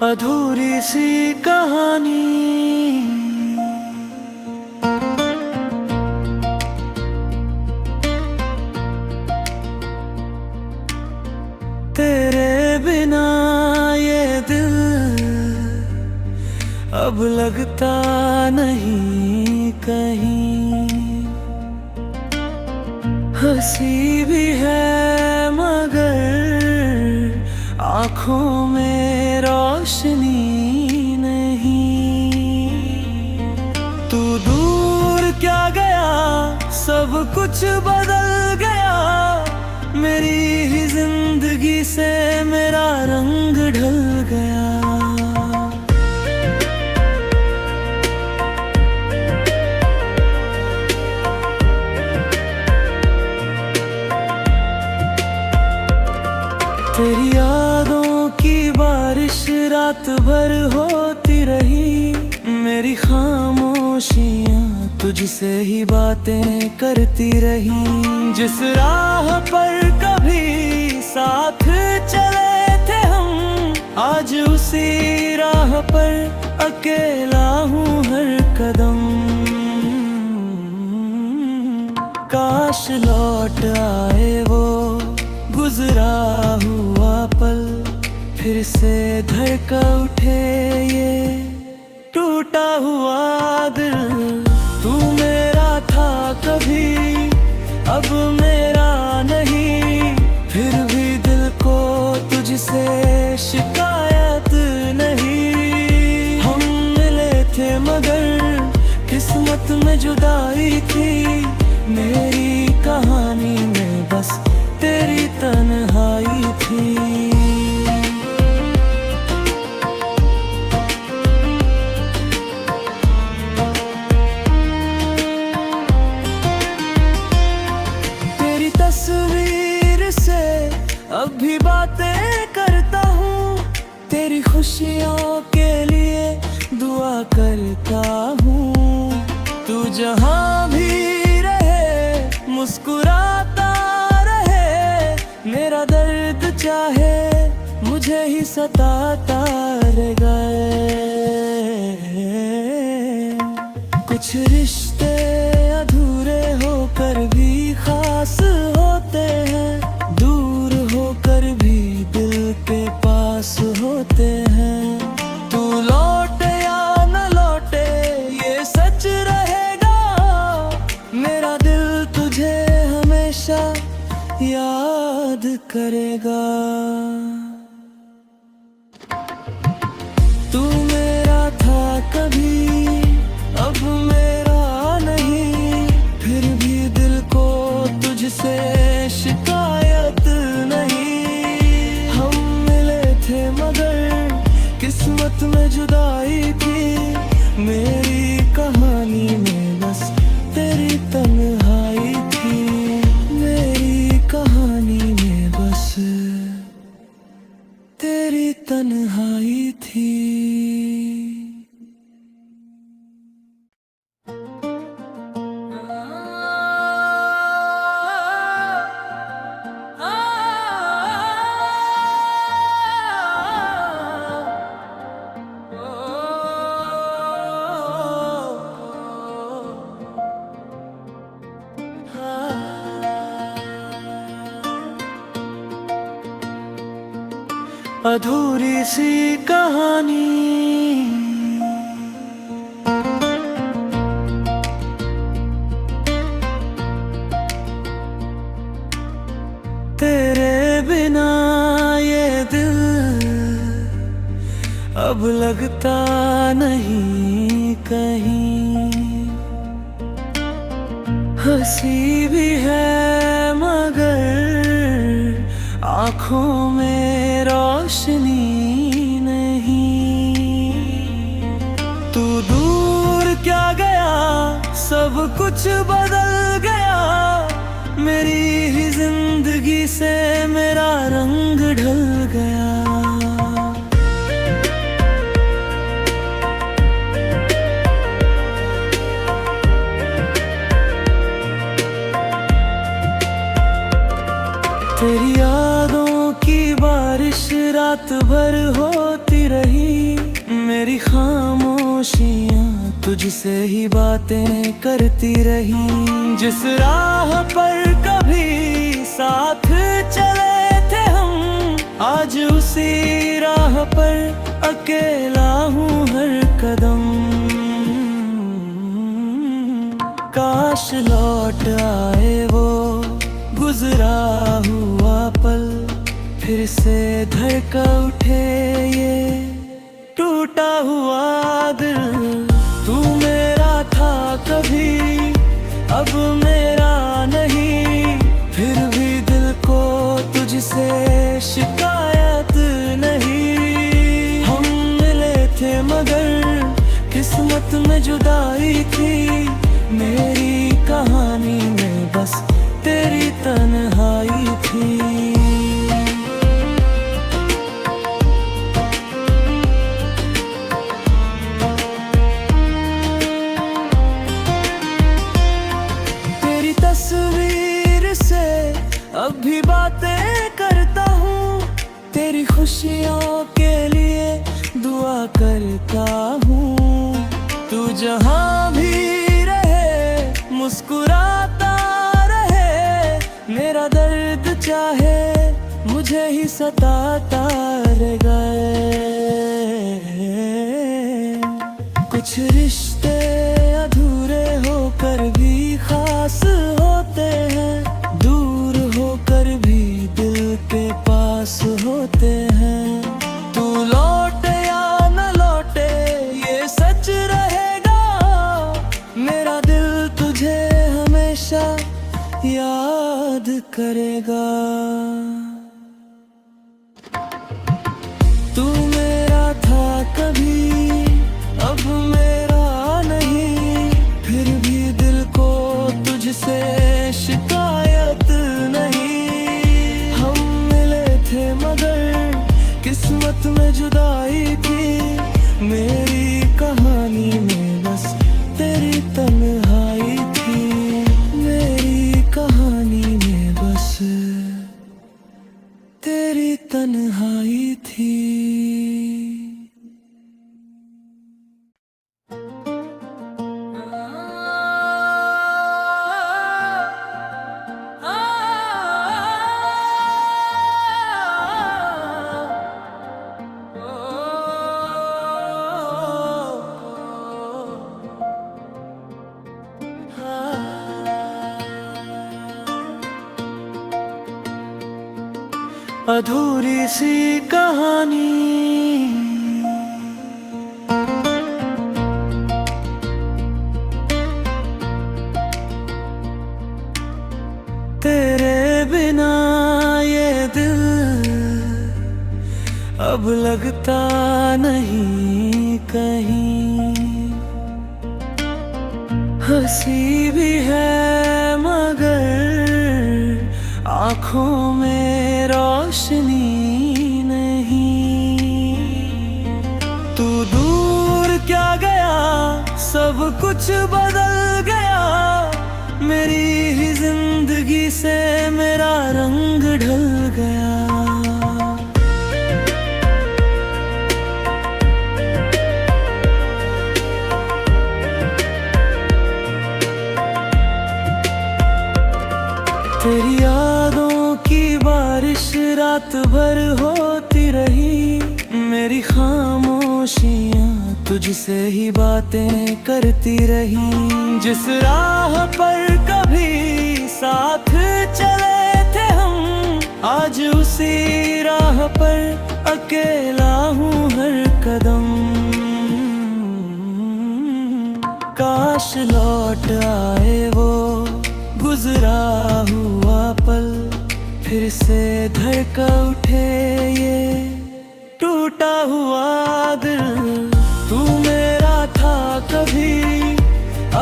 अधूरी सी कहानी। तेरे बिना ये दिल अब लगता नहीं कहीं। हंसी भी है मगर आँखों में रोशनी नहीं। तू दूर क्या गया, सब कुछ बदल गया। मेरी ही जिंदगी से मेरा रंग ढल गया। तेरी यादों की बारिश रात भर होती रही। मेरी खामोशियाँ तुझसे ही बातें करती रही। जिस राह पर कभी साथ चले थे हम, आज उसी राह पर अकेला हूँ हर कदम। काश लौट आए वो गुजरा हुआ पल, फिर से धड़का उठे ये टूटा हुआ दिल। तू मेरा था कभी, अब मेरा नहीं। फिर भी दिल को तुझसे शिकायत नहीं। हम मिले थे मगर किस्मत में जुदाई थी। मेरी कहानी में बस तेरी तन्हाई थी। तेरी तस्वीर से अब भी बातें करता हूँ। तेरी खुशियों के लिए दुआ करता हूँ। तू जहाँ भी रहे मुस्कुराता रहे। मेरा दर्द चाहे मुझे ही सताता रह गए। कुछ रिश्ते अधूरे होकर भी खास होते हैं। दूर होकर भी दिल के पास होते हैं। तू लौटे या न लौटे ये सच रहेगा। मेरा दिल तुझे हमेशा याद करेगा। तू मेरा था कभी, अब मेरा नहीं। फिर भी दिल को तुझसे शिकायत नहीं। हम मिले थे मगर किस्मत में जुदाई थी। मेरी कहानी में बस तेरी तन्हाई थी। मेरी कहानी में बस तेरी तन्हाई थी। अधूरी सी कहानी। तेरे बिना ये दिल अब लगता नहीं कहीं। हंसी भी है मगर आँखों में रोशनी नहीं। तू दूर क्या गया, सब कुछ बदल गया। मेरी ही जिंदगी से मेरा रंग ढल गया। तेरी यादों की बारिश रात भर होती रही। मेरी खामोशियाँ तुझसे ही बातें करती रही। जिस राह पर कभी साथ चले थे हम, आज उसी राह पर अकेला हूँ हर कदम। काश लौट आए वो गुजरा हुआ पल, फिर से धड़का उठे ये टूटा हुआ दिल। तू मेरा था कभी, अब मेरा नहीं, फिर भी दिल को तुझसे शिकायत नहीं। हम मिले थे मगर किस्मत में जुदाई थी, मेरी कहानी में बस तेरी तन्हाई थी। तस्वीर से अब भी बातें करता हूँ, तेरी खुशियों के लिए दुआ करता हूँ। तू जहाँ भी रहे मुस्कुराता रहे, मेरा दर्द चाहे मुझे ही सताता रहेगा। कुछ रिश्ते अधूरे होकर भी खास होते हैं, दूर होकर भी दिल के पास होते हैं। तू लौटे या न लौटे ये सच रहेगा, मेरा दिल तुझे हमेशा याद करेगा। तू मेरा था कभी, अब मेरा नहीं, फिर भी दिल को तुझसे शिकायत नहीं। हम मिले थे मगर किस्मत में जुदाई थी, मेरी कहानी में बस तेरी तन्हाई थी। मेरी कहानी में बस तेरी तन्हाई थी। अधूरी सी कहानी, तेरे बिना ये दिल अब लगता नहीं कहीं। हंसी भी है मगर आँखों में रोशनी नहीं। तू दूर क्या गया, सब कुछ बदल गया, मेरी ही जिंदगी से मेरा रंग ढल गया। तेरी यादों की बारिश रात भर होती रही, मेरी खामोशियाँ तुझसे ही बातें करती रही। जिस राह पर कभी साथ चले थे हम, आज उसी राह पर अकेला हूँ हर कदम। काश लौट आए वो गुजरा हुआ पल, फिर से धड़का उठे ये टूटा हुआ दिल। तू मेरा था कभी,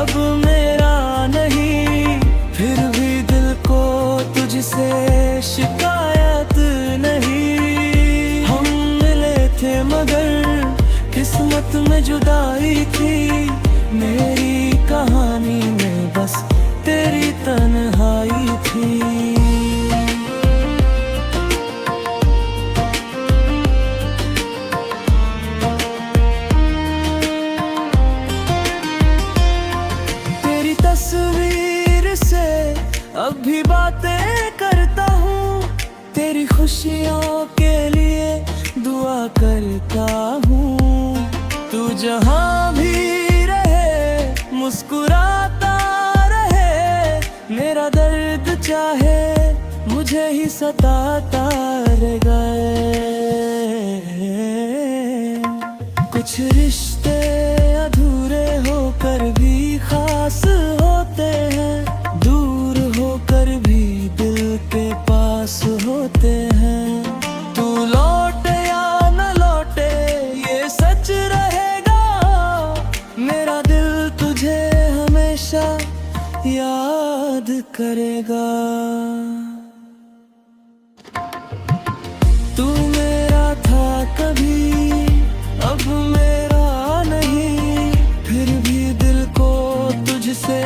अब मेरा नहीं, फिर भी दिल को तुझसे शिकायत नहीं। हम मिले थे मगर किस्मत में जुदाई थी, मेरी कहानी में बस तेरी तन्हाई थी। तस्वीर से अब भी बातें करता हूँ, तेरी खुशियों के लिए दुआ करता हूँ। तू जहाँ भी रहे मुस्कुराता रहे, मेरा दर्द चाहे मुझे ही सताता रहेगा। कुछ रिश्ते अधूरे होकर भी खास होते हैं, दूर होकर भी दिल के पास होते हैं। तू लौटे या न लौटे ये सच रहेगा, मेरा दिल तुझे हमेशा याद करेगा। तू मेरा था कभी, अब मेरा नहीं, फिर भी दिल को तुझसे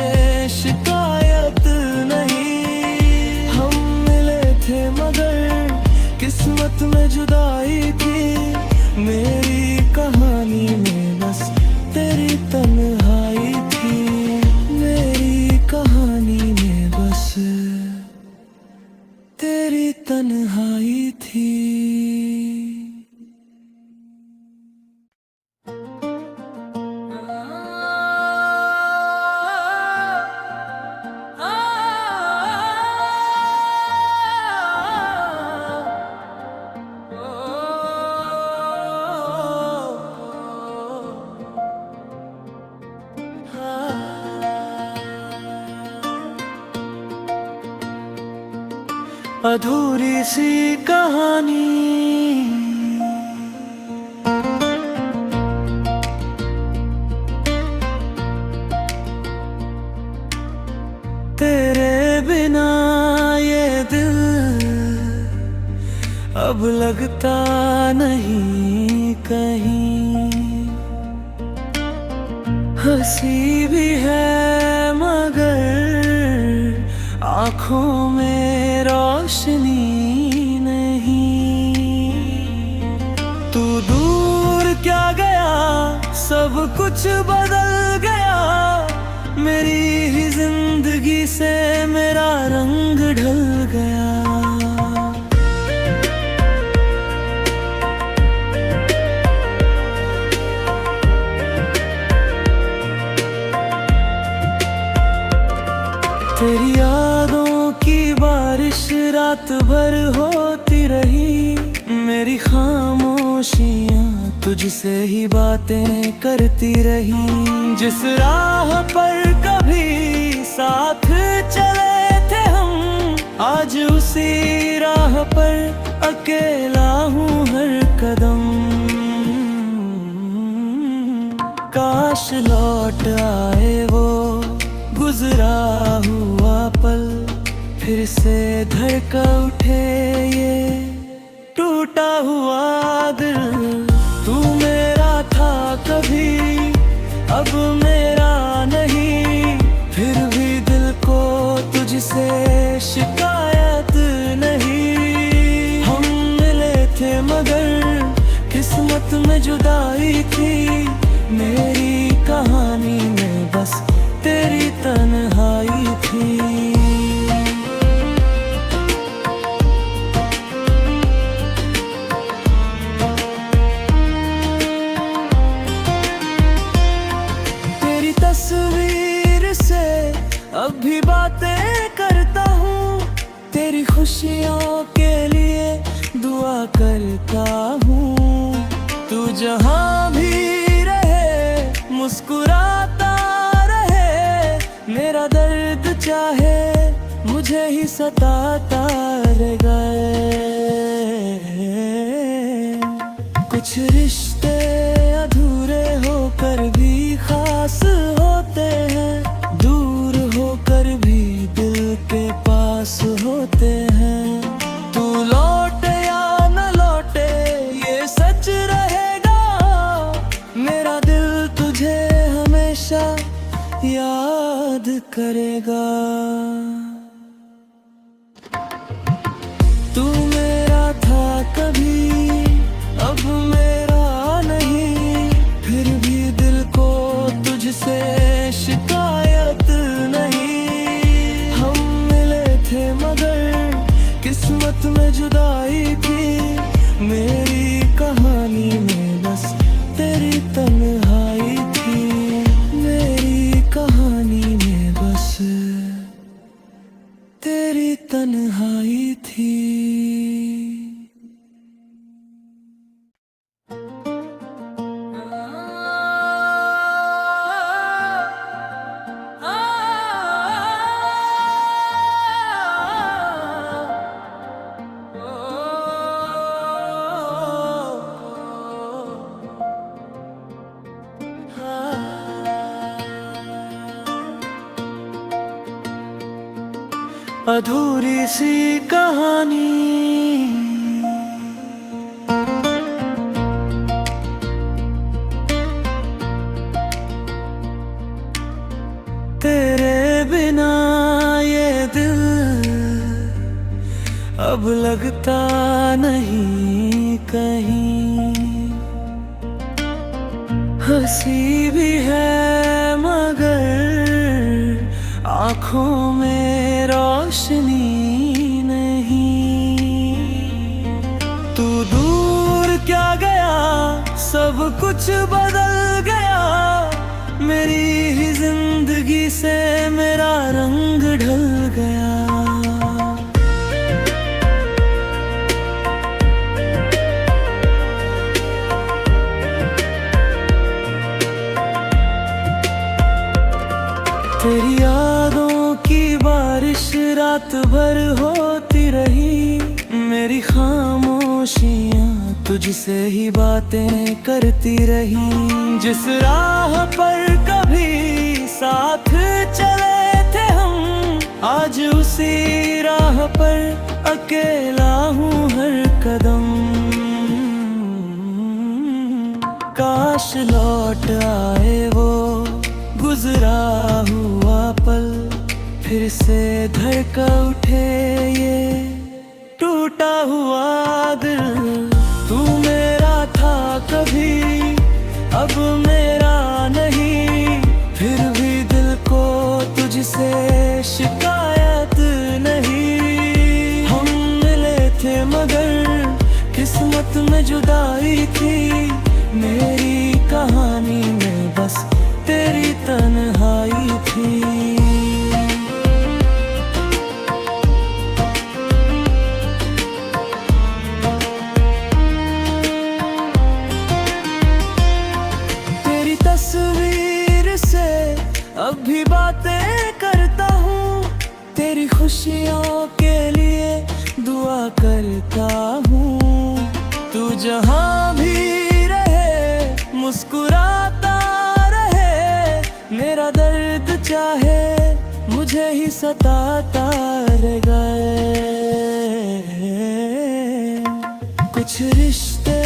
शिकायत नहीं। हम मिले थे मगर किस्मत में जुदाई थी, मेरी कहानी में बस तेरी तन्हाई थी। मेरी कहानी में बस तेरी तन्हाई थी। अधूरी सी कहानी, तेरे बिना ये दिल अब लगता नहीं कहीं। हंसी भी है मगर आँखों में रोशनी नहीं। तू दूर क्या गया, सब कुछ बदल गया, मेरी ही जिंदगी से मेरा रंग ढल गया। तेरी यादों की बारिश रात भर होती रही, मेरी खामोशियाँ तुझसे ही बातें करती रही। जिस राह पर कभी साथ चले थे हम, आज उसी राह पर अकेला हूँ हर कदम। काश लौट आए वो गुजरा हुआ पल, फिर से धड़का उठे ये टूटा हुआ दिल। तू मेरा था कभी, अब मेरा नहीं, फिर भी दिल को तुझसे शिकायत नहीं। हम मिले थे मगर किस्मत में जुदाई थी, मेरी कहानी में बस तेरी तन्हाई थी। तेरी तस्वीर से अब भी बातें करता हूँ, तेरी खुशियों के लिए दुआ करता हूँ। तू जहाँ भी रहे मुस्कुराता रहे, मेरा दर्द चाहे मुझे ही सताता रहेगा। कुछ रिश्ते अधूरे होकर भी खास होते हैं, दूर होकर भी दिल के पास होते हैं। तू लौटे या न लौटे ये सच रहेगा, मेरा दिल तुझे हमेशा याद करेगा। तू मेरा था कभी, अब मेरा नहीं, फिर भी दिल को तुझसे शिकायत नहीं। किस्मत में जुदाई थी, मेरी कहानी में बस तेरी तन्हाई थी, मेरी कहानी में बस तेरी तन्हाई थी। अधूरी सी कहानी, तेरे बिना ये दिल अब लगता नहीं कहीं। हंसी भी है मगर आँखों में रोशनी नहीं। तू दूर क्या गया, सब कुछ बदल गया, मेरी ही जिंदगी से मेरा रंग ढल गया। तेरी यादों की बारिश रात भर होती रही, मेरी खामोशियाँ तुझसे ही बातें करती रही। जिस राह पर कभी साथ चले थे हम, आज उसी राह पर अकेला हूँ हर कदम। काश लौट आए वो गुजरा हुआ पल, फिर से धड़का उठे ये टूटा हुआ दिल। तू मेरा था कभी, अब मेरा नहीं, फिर भी दिल को तुझसे शिकायत नहीं। हम मिले थे मगर किस्मत में जुदाई थी, मेरी कहानी में बस तेरी तन्हाई थी। तेरी तस्वीर से अब भी बातें करता हूँ, तेरी खुशियों के लिए दुआ करता हूँ। तू जहाँ भी रहे मुस्कुराता, मेरा दर्द चाहे मुझे ही सताता रहेगा। कुछ रिश्ते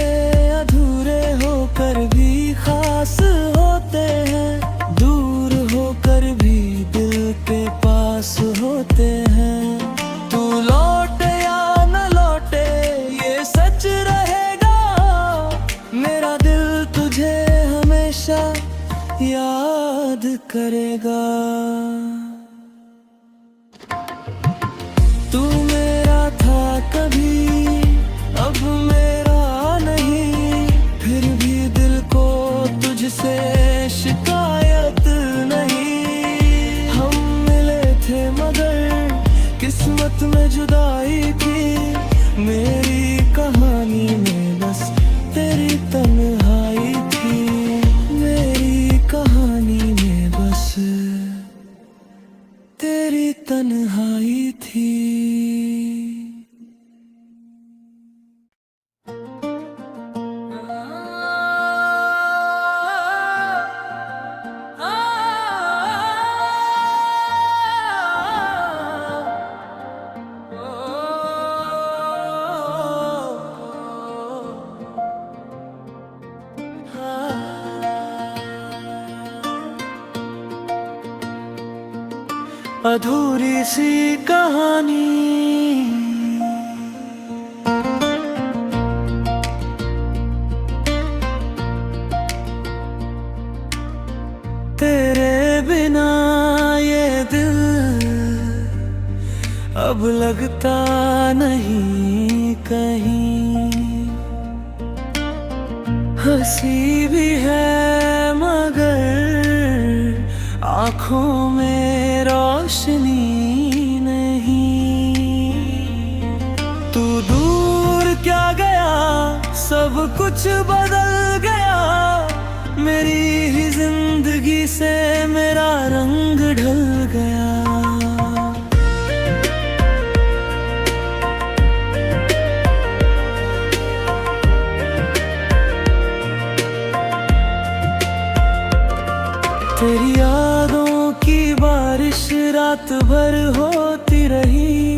अधूरे होकर भी खास होते हैं, दूर होकर भी दिल के पास होते हैं। तू लौटे या न लौटे ये सच रहेगा, मेरा दिल तुझे हमेशा याद करेगा। तू मेरा था कभी, अब मेरा नहीं, फिर भी दिल को तुझसे शिकायत नहीं। हम मिले थे मगर किस्मत में जुदाई थी, मेरी कहानी में बस तेरी तन्हाई थी, मेरी कहानी में बस तेरी तन्हाई थी। अधूरी सी कहानी, तेरे बिना ये दिल अब लगता नहीं कहीं। हंसी भी है मगर आँखों में रोशनी नहीं। तू दूर क्या गया, सब कुछ बदल गया, मेरी ही जिंदगी से मेरा रंग ढल गया। तेरी यादों की बारिश रात भर होती रही,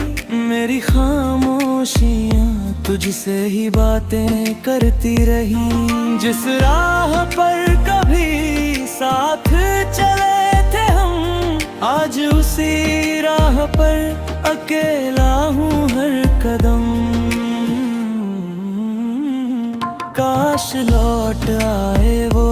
मेरी खामोशियाँ तुझसे ही बातें करती रही। जिस राह पर कभी साथ चले थे हम, आज उसी राह पर अकेला हूँ हर कदम। काश लौट आए वो